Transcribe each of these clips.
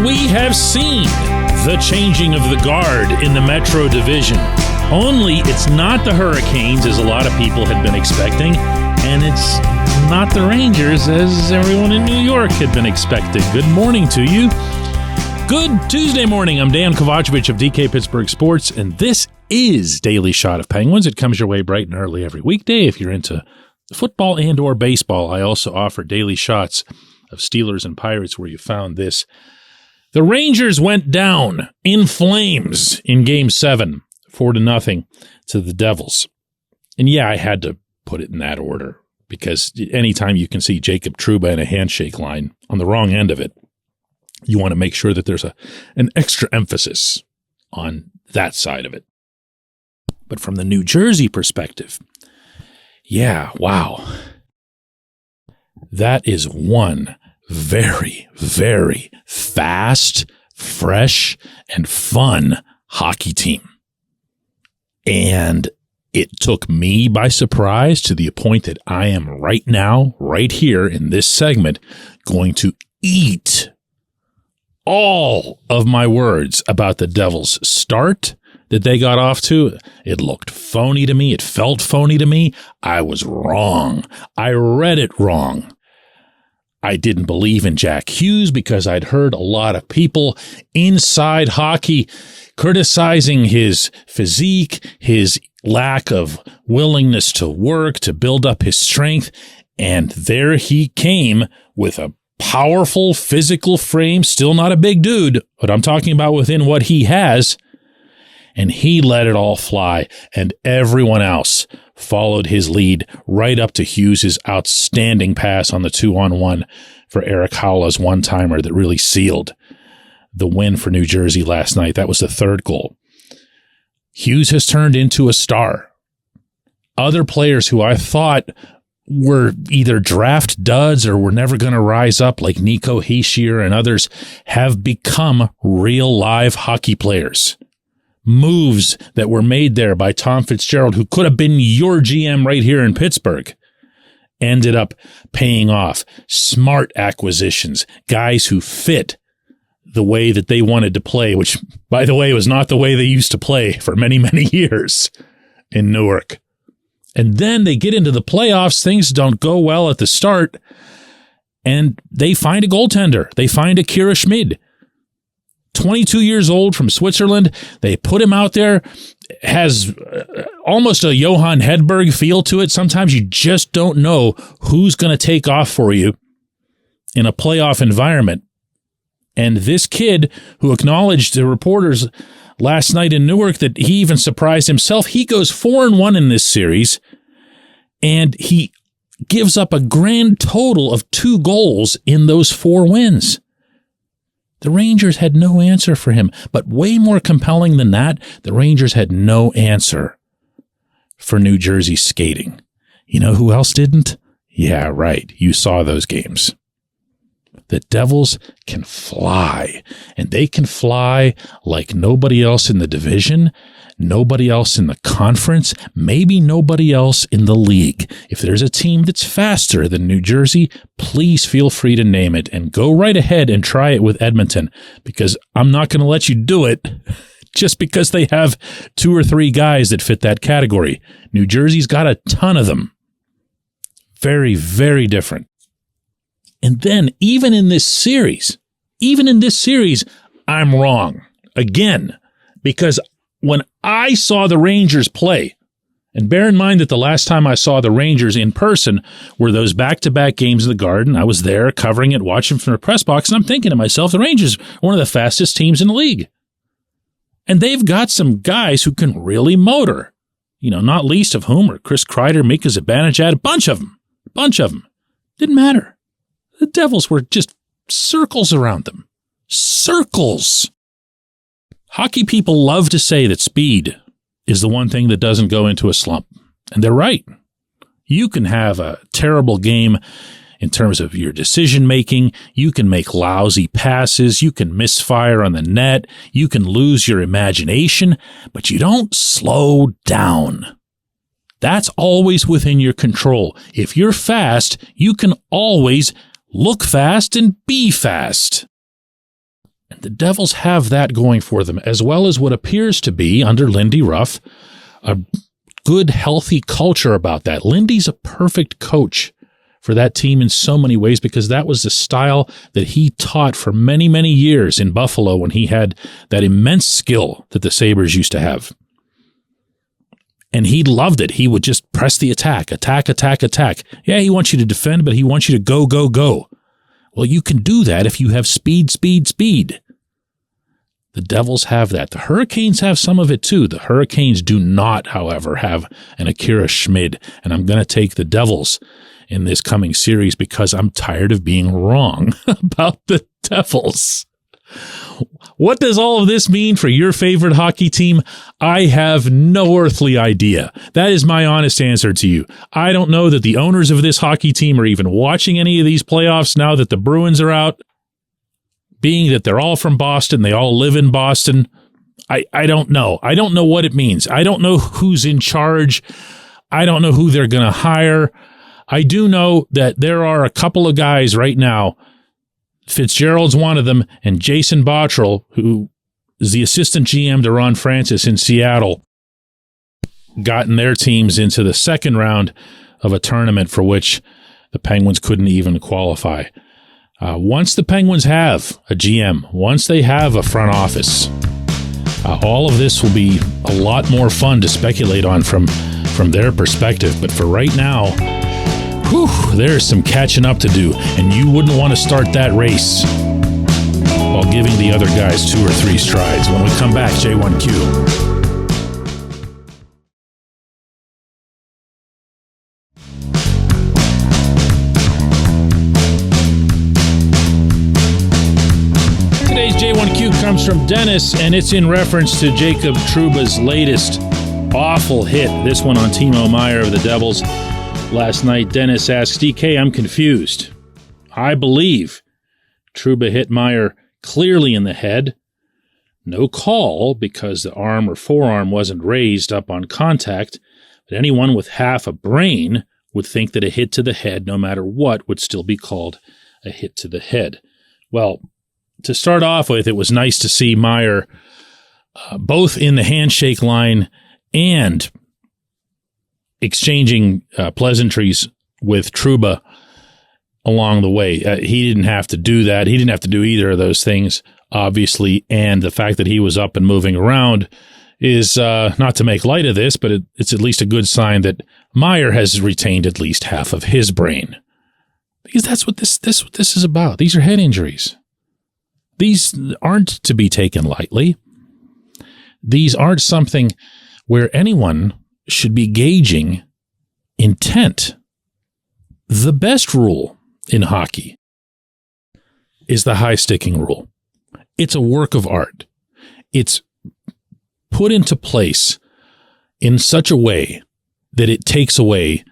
we have seen the changing of the guard in the Metro Division. Only it's not the Hurricanes, as a lot of people had been expecting, and it's not the Rangers, as everyone in New York had been expecting. Good morning to you. Good Tuesday morning. I'm Dejan Kovacevic of DK Pittsburgh Sports, and this is Daily Shot of Penguins. It comes your way bright and early every weekday. If you're into football and or baseball, I also offer daily shots of Steelers and Pirates where you found this. The Rangers went down in flames in Game 7, 4-0 to the Devils. And yeah, I had to put it in that order because anytime you can see Jacob Trouba in a handshake line on the wrong end of it, you want to make sure that there's an extra emphasis on that side of it. But from the New Jersey perspective, yeah, wow. That is one very, very fast, fresh, and fun hockey team. And it took me by surprise to the point that I am right now, right here in this segment, going to eat all of my words about the Devils' start that they got off to. It looked phony to me. It felt phony to me. I was wrong. I read it wrong. I didn't believe in Jack Hughes because I'd heard a lot of people inside hockey criticizing his physique, his lack of willingness to work, to build up his strength. And there he came with a powerful physical frame, still not a big dude, but I'm talking about within what he has. And he let it all fly, and everyone else followed his lead right up to Hughes' outstanding pass on the 2-on-1 for Eric Haula's one-timer that really sealed the win for New Jersey last night. That was the third goal. Hughes has turned into a star. Other players who I thought were either draft duds or were never going to rise up, like Nico Hischier and others, have become real live hockey players. Moves that were made there by Tom Fitzgerald, who could have been your GM right here in Pittsburgh, ended up paying off. Smart acquisitions, guys who fit the way that they wanted to play, which, by the way, was not the way they used to play for many, many years in Newark. And then they get into the playoffs. Things don't go well at the start, and they find a goaltender. They find Akira Schmid. 22 years old from Switzerland. They put him out there, has almost a Johan Hedberg feel to it. Sometimes you just don't know who's going to take off for you in a playoff environment. And this kid, who acknowledged to reporters last night in Newark that he even surprised himself, he goes 4-1 in this series, and he gives up a grand total of 2 goals in those 4 wins. The Rangers had no answer for him, but way more compelling than that, the Rangers had no answer for New Jersey skating. You know who else didn't? Yeah, right. You saw those games. The Devils can fly, and they can fly like nobody else in the division, nobody else in the conference, maybe nobody else in the league. If there's a team that's faster than New Jersey, please feel free to name it and go right ahead and try it with Edmonton, because I'm not going to let you do it just because they have 2 or 3 guys that fit that category. New Jersey's got a ton of them. Very, very different. And then even in this series, I'm wrong again, because when I saw the Rangers play, and bear in mind that the last time I saw the Rangers in person were those back-to-back games in the Garden. I was there covering it, watching from the press box, and I'm thinking to myself, the Rangers are one of the fastest teams in the league. And they've got some guys who can really motor, not least of whom are Chris Kreider, Mika Zibanejad, a bunch of them. Didn't matter. The Devils were just circles around them. Circles. Hockey people love to say that speed is the one thing that doesn't go into a slump. And they're right. You can have a terrible game in terms of your decision-making. You can make lousy passes. You can misfire on the net. You can lose your imagination, but you don't slow down. That's always within your control. If you're fast, you can always look fast and be fast. The Devils have that going for them, as well as what appears to be, under Lindy Ruff, a good, healthy culture about that. Lindy's a perfect coach for that team in so many ways, because that was the style that he taught for many, many years in Buffalo when he had that immense skill that the Sabres used to have. And he loved it. He would just press the attack. Yeah, he wants you to defend, but he wants you to go, go, go. Well, you can do that if you have speed. The Devils have that. The Hurricanes have some of it too. The Hurricanes do not, however, have an Akira Schmid. And I'm going to take the Devils in this coming series because I'm tired of being wrong about the Devils. What does all of this mean for your favorite hockey team? I have no earthly idea. That is my honest answer to you. I don't know that the owners of this hockey team are even watching any of these playoffs now that the Bruins are out. Being that they're all from Boston, they all live in Boston. I don't know. I don't know what it means. I don't know who's in charge. I don't know who they're going to hire. I do know that there are a couple of guys right now. Fitzgerald's one of them, and Jason Bottrell, who is the assistant GM to Ron Francis in Seattle, gotten their teams into the second round of a tournament for which the Penguins couldn't even qualify. Once the Penguins have a GM, once they have a front office, all of this will be a lot more fun to speculate on from their perspective. But for right now, there's some catching up to do, and you wouldn't want to start that race while giving the other guys 2 or 3 strides. When we come back, J1Q. Today's J1Q comes from Dennis, and it's in reference to Jacob Trouba's latest awful hit, this one on Timo Meier of the Devils. Last night, Dennis asks, DK, I'm confused. I believe Trouba hit Meier clearly in the head. No call because the arm or forearm wasn't raised up on contact, but anyone with half a brain would think that a hit to the head, no matter what, would still be called a hit to the head. Well, to start off with, it was nice to see Meier both in the handshake line and exchanging pleasantries with Trouba along the way. He didn't have to do that. He didn't have to do either of those things, obviously. And the fact that he was up and moving around is not to make light of this, but it's at least a good sign that Meier has retained at least half of his brain. Because that's what this is about. These are head injuries. These aren't to be taken lightly. These aren't something where anyone should be gauging intent. The best rule in hockey is the high sticking rule. It's a work of art. It's put into place in such a way that it takes away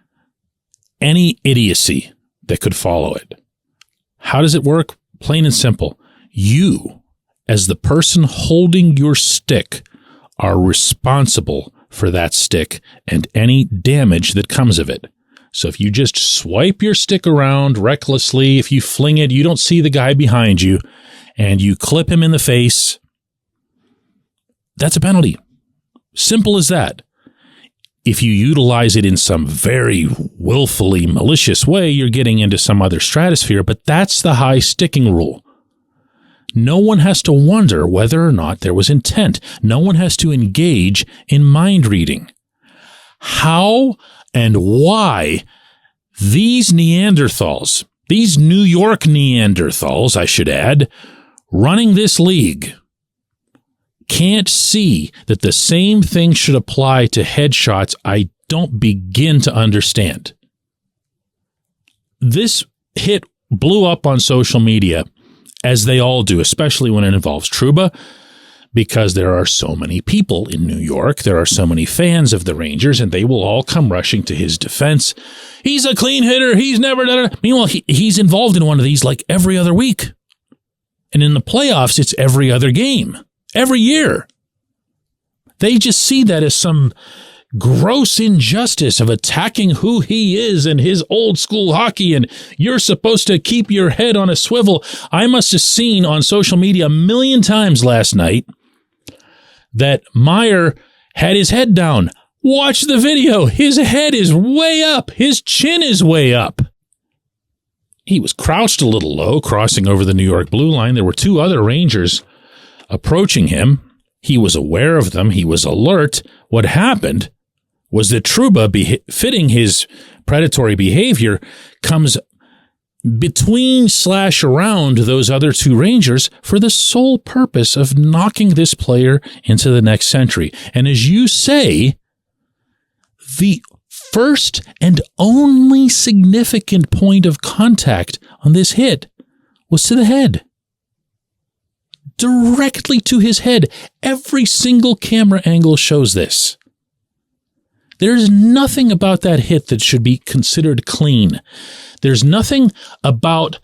any idiocy that could follow it. How does it work? Plain and simple. You, as the person holding your stick, are responsible for that stick and any damage that comes of it. So if you just swipe your stick around recklessly, if you fling it, you don't see the guy behind you, and you clip him in the face, that's a penalty. Simple as that. If you utilize it in some very willfully malicious way, you're getting into some other stratosphere, but that's the high sticking rule. No one has to wonder whether or not there was intent. No one has to engage in mind reading. How and why these Neanderthals, these New York Neanderthals, I should add, running this league, can't see that the same thing should apply to headshots, I don't begin to understand. This hit blew up on social media, as they all do, especially when it involves Trouba, because there are so many people in New York, there are so many fans of the Rangers, and they will all come rushing to his defense. He's a clean hitter. He's never done it. Meanwhile, he's involved in one of these like every other week. And in the playoffs, it's every other game, every year. They just see that as some gross injustice of attacking who he is and his old school hockey, and you're supposed to keep your head on a swivel. I must have seen on social media 1 million times last night that Meier had his head down. Watch the video. His head is way up. His chin is way up. He was crouched a little low, crossing over the New York blue line. There were 2 other Rangers approaching him. He was aware of them. He was alert. What happened was that Trouba, fitting his predatory behavior, comes between/around those other 2 Rangers for the sole purpose of knocking this player into the next century. And as you say, the first and only significant point of contact on this hit was to the head. Directly to his head. Every single camera angle shows this. There's nothing about that hit that should be considered clean. There's nothing about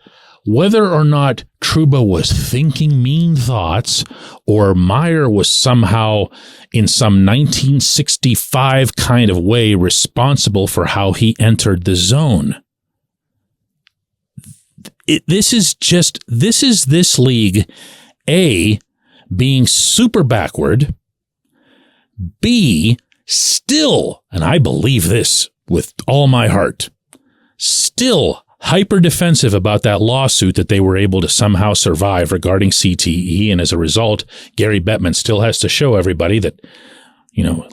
whether or not Trouba was thinking mean thoughts or Meier was somehow in some 1965 kind of way responsible for how he entered the zone. This is this league, A, being super backward, B, still, and I believe this with all my heart, still hyper defensive about that lawsuit that they were able to somehow survive regarding CTE. And as a result, Gary Bettman still has to show everybody that,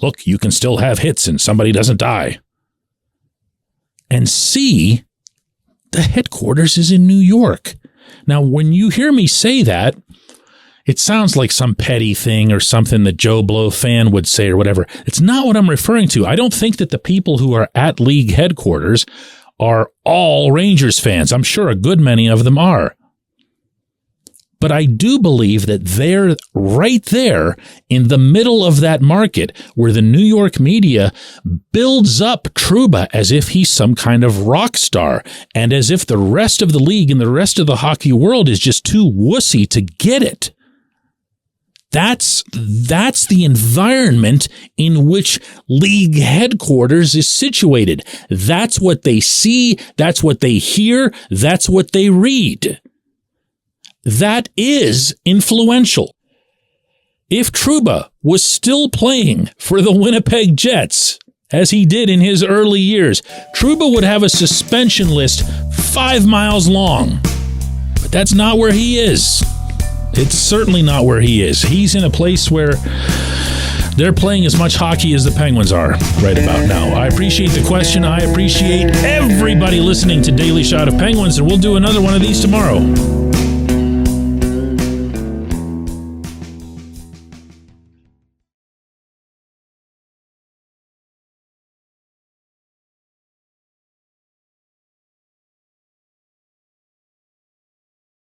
look, you can still have hits and somebody doesn't die. And C, the headquarters is in New York. Now, when you hear me say that, it sounds like some petty thing or something that Joe Blow fan would say or whatever. It's not what I'm referring to. I don't think that the people who are at league headquarters are all Rangers fans. I'm sure a good many of them are. But I do believe that they're right there in the middle of that market where the New York media builds up Trouba as if he's some kind of rock star and as if the rest of the league and the rest of the hockey world is just too wussy to get it. That's the environment in which league headquarters is situated. That's what they see. That's what they hear. That's what they read. That is influential. If Trouba was still playing for the Winnipeg Jets, as he did in his early years, Trouba would have a suspension list 5 miles long. But that's not where he is. It's certainly not where he is. He's in a place where they're playing as much hockey as the Penguins are right about now. I appreciate the question. I appreciate everybody listening to Daily Shot of Penguins, and we'll do another one of these tomorrow.